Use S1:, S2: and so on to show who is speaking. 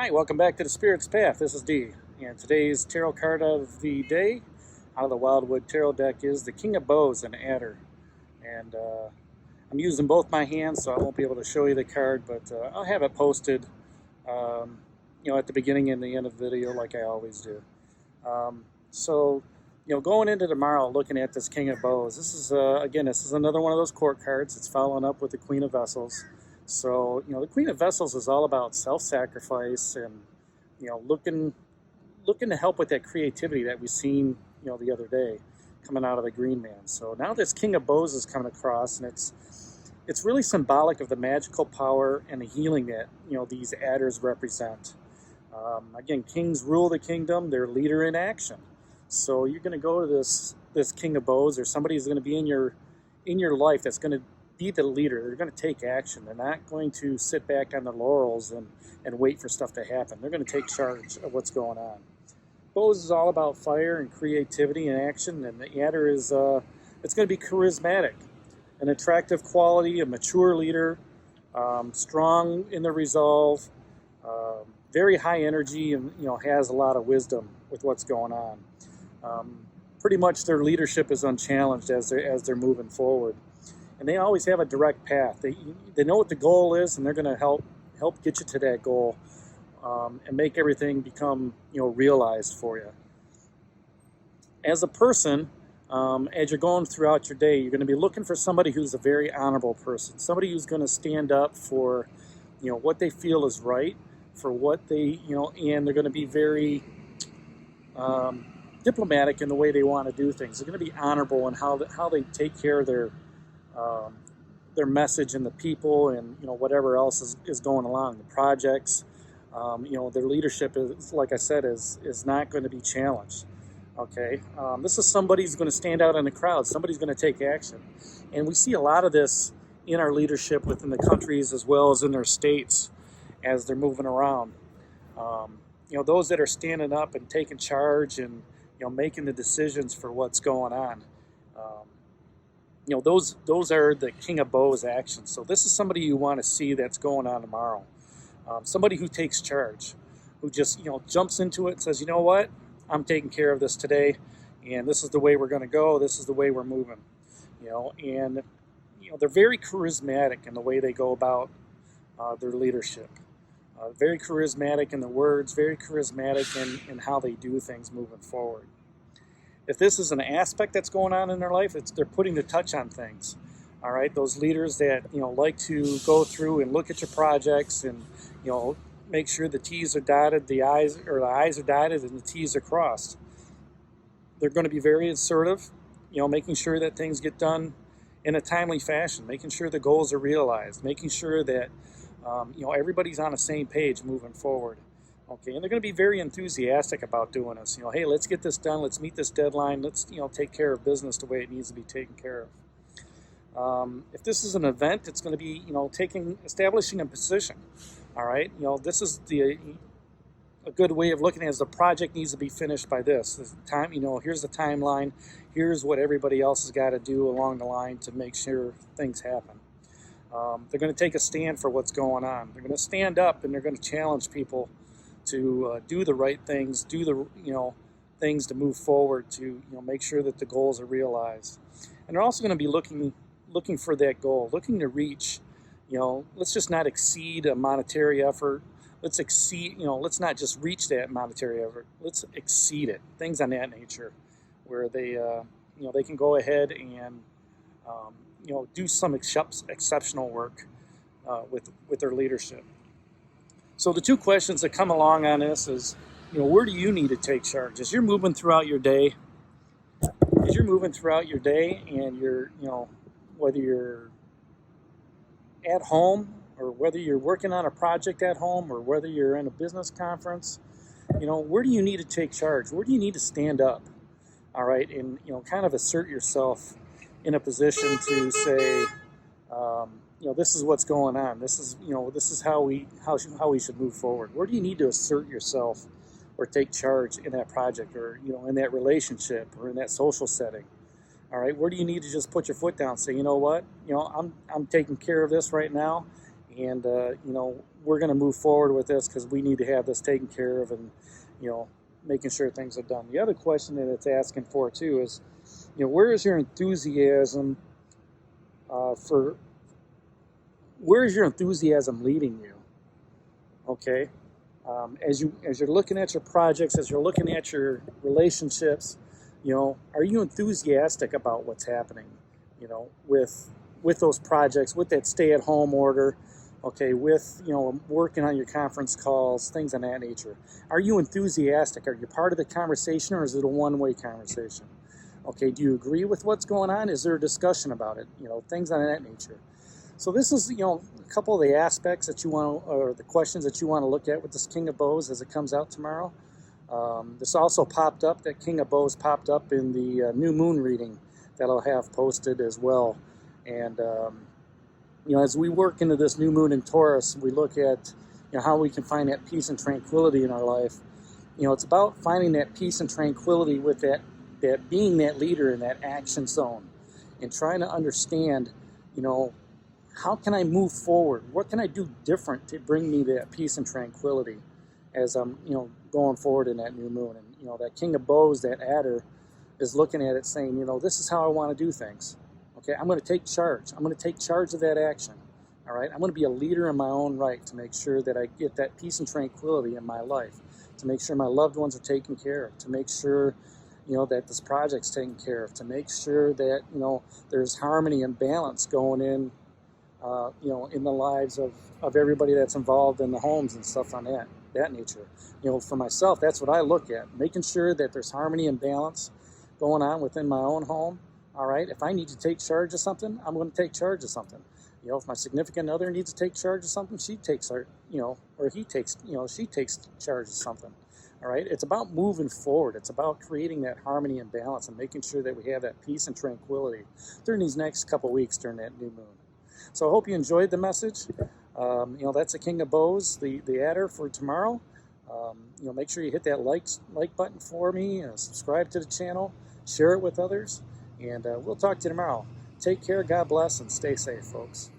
S1: Hi, welcome back to the Spirit's Path. This is Dee, and today's tarot card of the day out of the Wildwood Tarot deck is the King of Bows and Adder. And I'm using both my hands, so I won't be able to show you the card, but I'll have it posted, at the beginning and the end of the video, like I always do. Going into tomorrow, looking at this King of Bows, this is another one of those court cards. It's following up with the Queen of Vessels. So, the Queen of Vessels is all about self-sacrifice and, looking to help with that creativity that we've seen, the other day coming out of the Green Man. So now this King of Bows is coming across, and it's really symbolic of the magical power and the healing that, these adders represent. Again, kings rule the kingdom, they're leader in action. So you're going to go to this King of Bows, or somebody's going to be in your life that's going to be the leader. They're going to take action. They're not going to sit back on their laurels and wait for stuff to happen. They're going to take charge of what's going on. Bows is all about fire and creativity and action, and the adder is it's going to be charismatic, an attractive quality, a mature leader, strong in their resolve, very high energy, and has a lot of wisdom with what's going on. Pretty much their leadership is unchallenged as they're moving forward. And they always have a direct path. They know what the goal is, and they're going to help get you to that goal, and make everything become realized for you. As a person, as you're going throughout your day, you're going to be looking for somebody who's a very honorable person, somebody who's going to stand up for what they feel is right, for what they and they're going to be very diplomatic in the way they want to do things. They're going to be honorable in how they take care of their message and the people, and whatever else is going along, the projects. Their leadership is, like I said, is not going to be challenged. Okay, this is somebody who's going to stand out in the crowd. Somebody's going to take action, and we see a lot of this in our leadership within the countries as well as in their states as they're moving around. Those that are standing up and taking charge and making the decisions for what's going on. Those are the King of Bows actions. So this is somebody you want to see that's going on tomorrow. Somebody who takes charge, who just jumps into it and says, you know what, I'm taking care of this today, and this is the way we're going to go. This is the way we're moving. They're very charismatic in the way they go about their leadership. Very charismatic in the words, very charismatic in how they do things moving forward. If this is an aspect that's going on in their life, they're putting the touch on things. All right, those leaders that like to go through and look at your projects and make sure the T's are dotted, the I's are dotted, and the T's are crossed. They're going to be very assertive, making sure that things get done in a timely fashion, making sure the goals are realized, making sure that everybody's on the same page moving forward. Okay, and they're going to be very enthusiastic about doing this. Hey, let's get this done. Let's meet this deadline. Let's take care of business the way it needs to be taken care of. If this is an event, it's going to be establishing a position. All right, this is a good way of looking at it, is the project needs to be finished by this time. Here's the timeline. Here's what everybody else has got to do along the line to make sure things happen. They're going to take a stand for what's going on. They're going to stand up and they're going to challenge people to do the right things, do the things to move forward, to make sure that the goals are realized. And they're also going to be looking for that goal, looking to reach. Let's just not exceed a monetary effort. Let's not just reach that monetary effort. Let's exceed it. Things on that nature, where they can go ahead and do some exceptional work with their leadership. So the two questions that come along on this is, where do you need to take charge? As you're moving throughout your day, and you're, whether you're at home or whether you're working on a project at home or whether you're in a business conference, where do you need to take charge? Where do you need to stand up? All right, and kind of assert yourself in a position to say, this is what's going on. This is how we should move forward. Where do you need to assert yourself or take charge in that project, or in that relationship, or in that social setting? All right, where do you need to just put your foot down and say, you know what, I'm taking care of this right now, and we're going to move forward with this because we need to have this taken care of, and making sure things are done. The other question that it's asking for too is, where is your enthusiasm where is your enthusiasm leading you? Okay, as you're looking at your projects, as you're looking at your relationships, are you enthusiastic about what's happening? With those projects, with that stay-at-home order, okay, with working on your conference calls, things of that nature. Are you enthusiastic? Are you part of the conversation, or is it a one-way conversation? Okay, do you agree with what's going on? Is there a discussion about it? Things of that nature. So this is a couple of the aspects that you want, or the questions that you want to look at with this King of Bows as it comes out tomorrow. This also popped up, that King of Bows popped up in the new moon reading that I'll have posted as well. And as we work into this new moon in Taurus, we look at how we can find that peace and tranquility in our life. It's about finding that peace and tranquility with that being that leader in that action zone, and trying to understand, how can I move forward? What can I do different to bring me that peace and tranquility as I'm, going forward in that new moon? And, that King of Bows, that adder, is looking at it saying, this is how I want to do things. Okay, I'm going to take charge. I'm going to take charge of that action. All right, I'm going to be a leader in my own right to make sure that I get that peace and tranquility in my life, to make sure my loved ones are taken care of, to make sure that this project's taken care of, to make sure that there's harmony and balance going in in the lives of everybody that's involved in the homes and stuff on that nature. For myself, that's what I look at, making sure that there's harmony and balance going on within my own home. All right, if I need to take charge of something, I'm going to take charge of something. If my significant other needs to take charge of something, she takes or he takes, she takes charge of something. All right, it's about moving forward. It's about creating that harmony and balance and making sure that we have that peace and tranquility during these next couple weeks during that new moon. So I hope you enjoyed the message. That's the King of Bows, the adder for tomorrow. Make sure you hit that like button for me, subscribe to the channel, share it with others, and we'll talk to you tomorrow. Take care, God bless, and stay safe, folks.